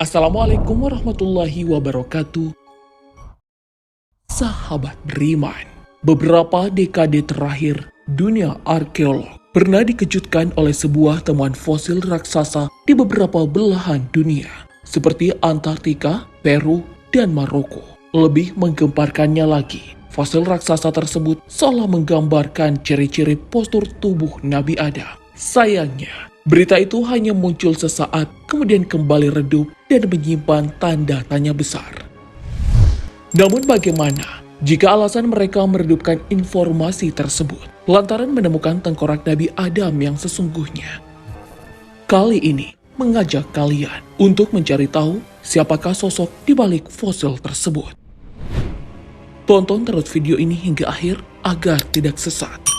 Assalamualaikum warahmatullahi wabarakatuh. Sahabat beriman, beberapa dekade terakhir, dunia arkeolog pernah dikejutkan oleh sebuah temuan fosil raksasa di beberapa belahan dunia, seperti Antartika, Peru, dan Maroko. Lebih menggemparkannya lagi, fosil raksasa tersebut seolah menggambarkan ciri-ciri postur tubuh Nabi Adam. Sayangnya, berita itu hanya muncul sesaat, kemudian kembali redup dan menyimpan tanda tanya besar. Namun bagaimana jika alasan mereka meredupkan informasi tersebut lantaran menemukan tengkorak Nabi Adam yang sesungguhnya? Kali ini mengajak kalian untuk mencari tahu siapakah sosok di balik fosil tersebut. Tonton terus video ini hingga akhir agar tidak sesat.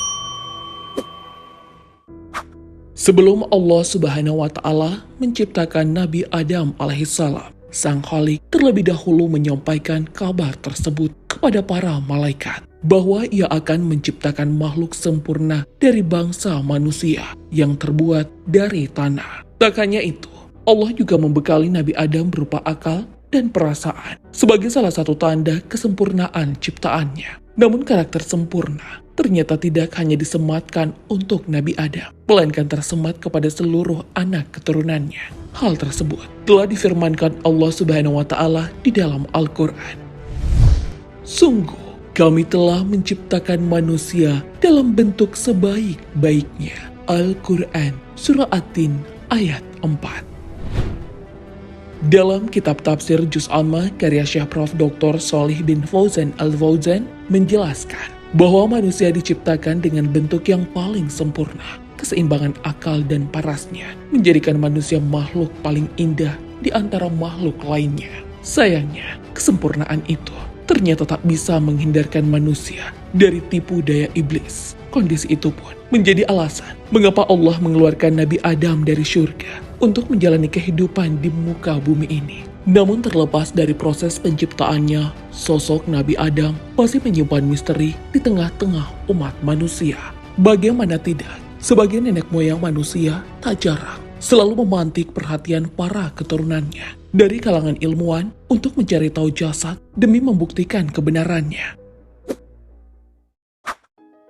Sebelum Allah Subhanahu wa Ta'ala menciptakan Nabi Adam alaihissalam, Sang Khalik terlebih dahulu menyampaikan kabar tersebut kepada para malaikat bahwa ia akan menciptakan makhluk sempurna dari bangsa manusia yang terbuat dari tanah. Tak hanya itu, Allah juga membekali Nabi Adam berupa akal dan perasaan sebagai salah satu tanda kesempurnaan ciptaannya. Namun karakter sempurna ternyata tidak hanya disematkan untuk Nabi Adam, melainkan tersemat kepada seluruh anak keturunannya. Hal tersebut telah difirmankan Allah Subhanahu wa Ta'ala di dalam Al-Quran. Sungguh, kami telah menciptakan manusia dalam bentuk sebaik-baiknya. Al-Quran, Surah At-Tin, ayat 4. Dalam kitab tafsir Juz Amma karya Syekh Prof. Dr. Shalih bin Fauzan Al-Fauzan menjelaskan bahwa manusia diciptakan dengan bentuk yang paling sempurna. Keseimbangan akal dan parasnya menjadikan manusia makhluk paling indah di antara makhluk lainnya. Sayangnya, kesempurnaan itu ternyata tak bisa menghindarkan manusia dari tipu daya iblis. Kondisi itu pun menjadi alasan mengapa Allah mengeluarkan Nabi Adam dari surga untuk menjalani kehidupan di muka bumi ini. Namun terlepas dari proses penciptaannya, sosok Nabi Adam masih menyimpan misteri di tengah-tengah umat manusia. Bagaimana tidak, sebagai nenek moyang manusia tak jarang selalu memantik perhatian para keturunannya dari kalangan ilmuwan untuk mencari tahu jasad demi membuktikan kebenarannya.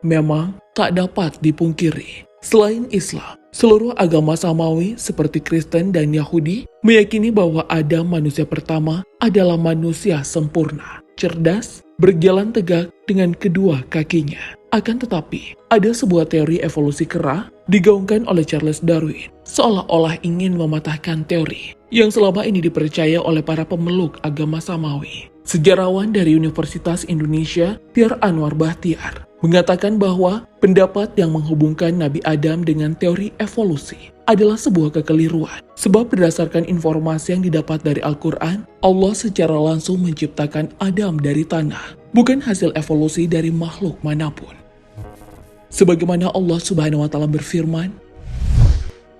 Memang tak dapat dipungkiri, selain Islam, seluruh agama samawi seperti Kristen dan Yahudi meyakini bahwa Adam manusia pertama adalah manusia sempurna, cerdas, berjalan tegak dengan kedua kakinya. Akan tetapi, ada sebuah teori evolusi kera digaungkan oleh Charles Darwin, seolah-olah ingin mematahkan teori yang selama ini dipercaya oleh para pemeluk agama samawi. Sejarawan dari Universitas Indonesia, Tiar Anwar Bahtiar, mengatakan bahwa pendapat yang menghubungkan Nabi Adam dengan teori evolusi adalah sebuah kekeliruan. Sebab berdasarkan informasi yang didapat dari Al-Quran, Allah secara langsung menciptakan Adam dari tanah, bukan hasil evolusi dari makhluk manapun. Sebagaimana Allah Subhanahu wa Ta'ala berfirman,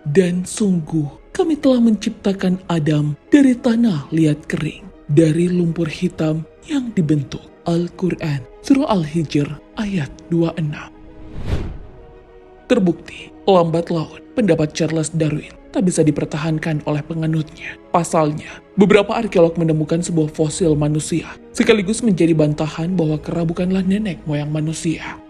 "Dan sungguh kami telah menciptakan Adam dari tanah liat kering, dari lumpur hitam yang dibentuk." Al-Quran, Surah Al-Hijr, ayat 26. Terbukti, lambat laun, pendapat Charles Darwin tak bisa dipertahankan oleh penganutnya. Pasalnya, beberapa arkeolog menemukan sebuah fosil manusia, sekaligus menjadi bantahan bahwa kera bukanlah nenek moyang manusia.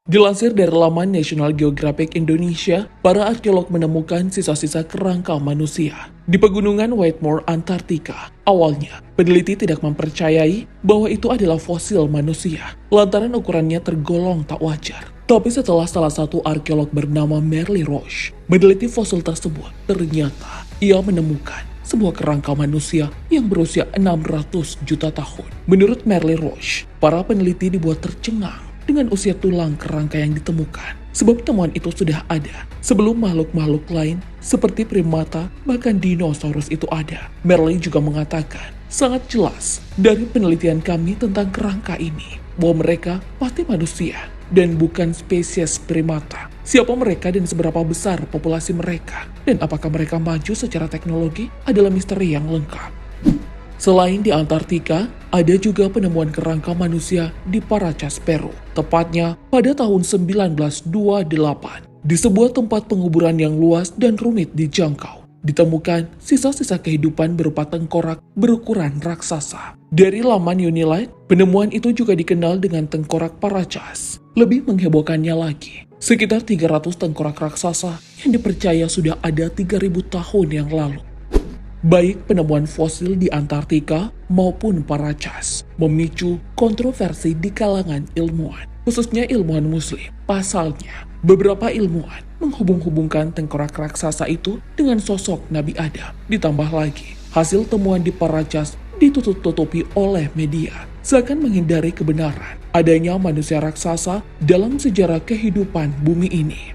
Dilansir dari laman National Geographic Indonesia, para arkeolog menemukan sisa-sisa kerangka manusia di pegunungan Whitmore, Antartika. Awalnya, peneliti tidak mempercayai bahwa itu adalah fosil manusia, lantaran ukurannya tergolong tak wajar. Tapi setelah salah satu arkeolog bernama Merle Roche meneliti fosil tersebut, ternyata ia menemukan sebuah kerangka manusia yang berusia 600 juta tahun. Menurut Merle Roche, para peneliti dibuat tercengang dengan usia tulang kerangka yang ditemukan. Sebab temuan itu sudah ada sebelum makhluk-makhluk lain seperti primata bahkan dinosaurus itu ada. Merle juga mengatakan sangat jelas dari penelitian kami tentang kerangka ini bahwa mereka pasti manusia dan bukan spesies primata. Siapa mereka dan seberapa besar populasi mereka dan apakah mereka maju secara teknologi adalah misteri yang lengkap. Selain di Antartika, ada juga penemuan kerangka manusia di Paracas, Peru. Tepatnya pada tahun 1928, di sebuah tempat penguburan yang luas dan rumit dijangkau. ditemukan sisa-sisa kehidupan berupa tengkorak berukuran raksasa. Dari laman Unilight, penemuan itu juga dikenal dengan tengkorak Paracas. Lebih menghebohkannya lagi, sekitar 300 tengkorak raksasa yang dipercaya sudah ada 3000 tahun yang lalu. Baik penemuan fosil di Antartika maupun Paracas memicu kontroversi di kalangan ilmuwan, khususnya ilmuwan muslim. Pasalnya, beberapa ilmuwan menghubung-hubungkan tengkorak raksasa itu dengan sosok Nabi Adam. Ditambah lagi, hasil temuan di Paracas ditutup-tutupi oleh media, seakan menghindari kebenaran adanya manusia raksasa dalam sejarah kehidupan bumi ini.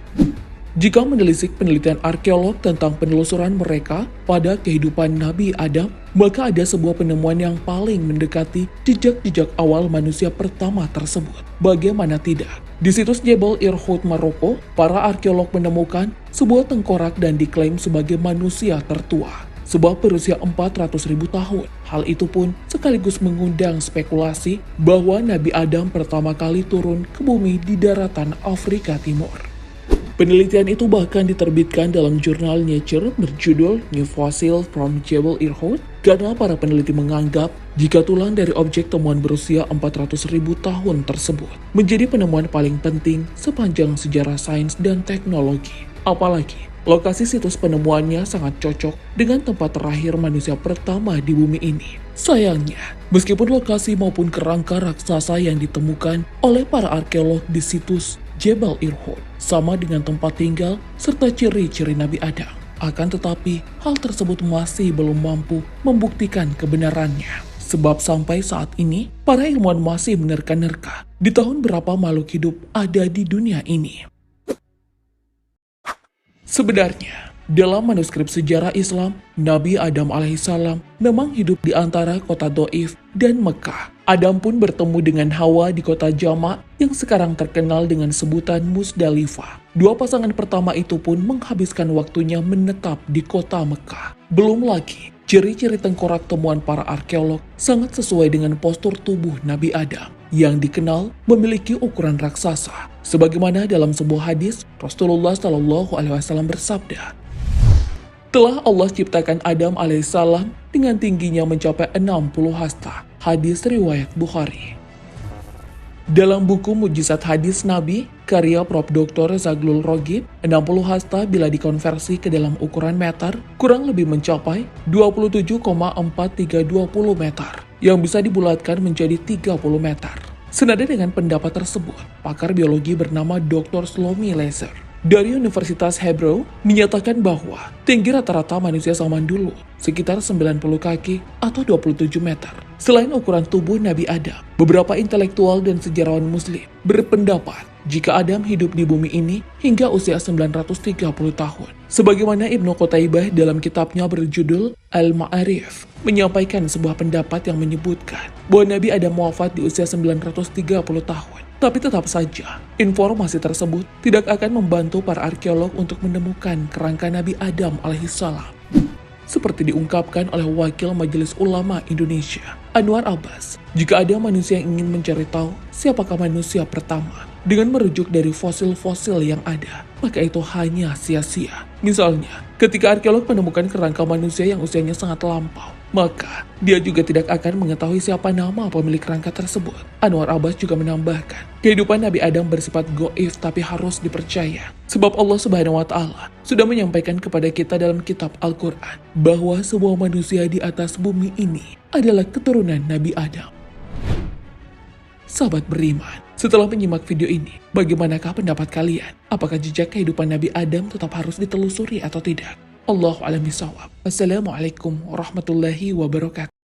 Jika menelisik penelitian arkeolog tentang penelusuran mereka pada kehidupan Nabi Adam, maka ada sebuah penemuan yang paling mendekati jejak-jejak awal manusia pertama tersebut. Bagaimana tidak? Di situs Jebel Irhoud, Maroko, para arkeolog menemukan sebuah tengkorak dan diklaim sebagai manusia tertua, sebab berusia 400.000 tahun. Hal itu pun sekaligus mengundang spekulasi bahwa Nabi Adam pertama kali turun ke bumi di daratan Afrika Timur. Penelitian itu bahkan diterbitkan dalam jurnal Nature berjudul New Fossil from Jebel Irhoud karena para peneliti menganggap jika tulang dari objek temuan berusia 400.000 tahun tersebut menjadi penemuan paling penting sepanjang sejarah sains dan teknologi. Apalagi, lokasi situs penemuannya sangat cocok dengan tempat terakhir manusia pertama di bumi ini. Sayangnya, meskipun lokasi maupun kerangka raksasa yang ditemukan oleh para arkeolog di situs Jebel Irhoud sama dengan tempat tinggal serta ciri-ciri Nabi Adam, akan tetapi hal tersebut masih belum mampu membuktikan kebenarannya. Sebab sampai saat ini, para ilmuwan masih menerka-nerka di tahun berapa makhluk hidup ada di dunia ini. Sebenarnya, dalam manuskrip sejarah Islam, Nabi Adam alaihissalam memang hidup di antara kota Doif dan Mekah. Adam pun bertemu dengan Hawa di kota Jama yang sekarang terkenal dengan sebutan Musdalifah. Dua pasangan pertama itu pun menghabiskan waktunya menetap di kota Mekah. Belum lagi, ciri-ciri tengkorak temuan para arkeolog sangat sesuai dengan postur tubuh Nabi Adam yang dikenal memiliki ukuran raksasa. Sebagaimana dalam sebuah hadis, Rasulullah SAW bersabda, telah Allah ciptakan Adam alaihissalam dengan tingginya mencapai 60 hasta. Hadis riwayat Bukhari. Dalam buku Mujizat Hadis Nabi, karya Prof. Dr. Zaglul Roghib, 60 hasta bila dikonversi ke dalam ukuran meter, kurang lebih mencapai 27,4320 meter, yang bisa dibulatkan menjadi 30 meter. Senada dengan pendapat tersebut, pakar biologi bernama Dr. Shlomi Laser dari Universitas Hebrew menyatakan bahwa tinggi rata-rata manusia zaman dulu sekitar 90 kaki atau 27 meter. Selain ukuran tubuh Nabi Adam, beberapa intelektual dan sejarawan muslim berpendapat jika Adam hidup di bumi ini hingga usia 930 tahun. Sebagaimana Ibnu Qutaibah dalam kitabnya berjudul Al-Ma'arif menyampaikan sebuah pendapat yang menyebutkan bahwa Nabi Adam wafat di usia 930 tahun. Tapi tetap saja, informasi tersebut tidak akan membantu para arkeolog untuk menemukan kerangka Nabi Adam alaihissalam. Seperti diungkapkan oleh Wakil Majelis Ulama Indonesia, Anwar Abbas, jika ada manusia yang ingin mencari tahu siapakah manusia pertama dengan merujuk dari fosil-fosil yang ada, maka itu hanya sia-sia. Misalnya, ketika arkeolog menemukan kerangka manusia yang usianya sangat lampau, maka dia juga tidak akan mengetahui siapa nama pemilik kerangka tersebut. Anwar Abbas juga menambahkan, kehidupan Nabi Adam bersifat goib tapi harus dipercaya. Sebab Allah Subhanahu wa Ta'ala sudah menyampaikan kepada kita dalam kitab Al-Quran bahwa semua manusia di atas bumi ini adalah keturunan Nabi Adam. Sahabat beriman, setelah menyimak video ini, bagaimanakah pendapat kalian? Apakah jejak kehidupan Nabi Adam tetap harus ditelusuri atau tidak? Allahu a'lam bishawab. Wassalamualaikum warahmatullahi wabarakatuh.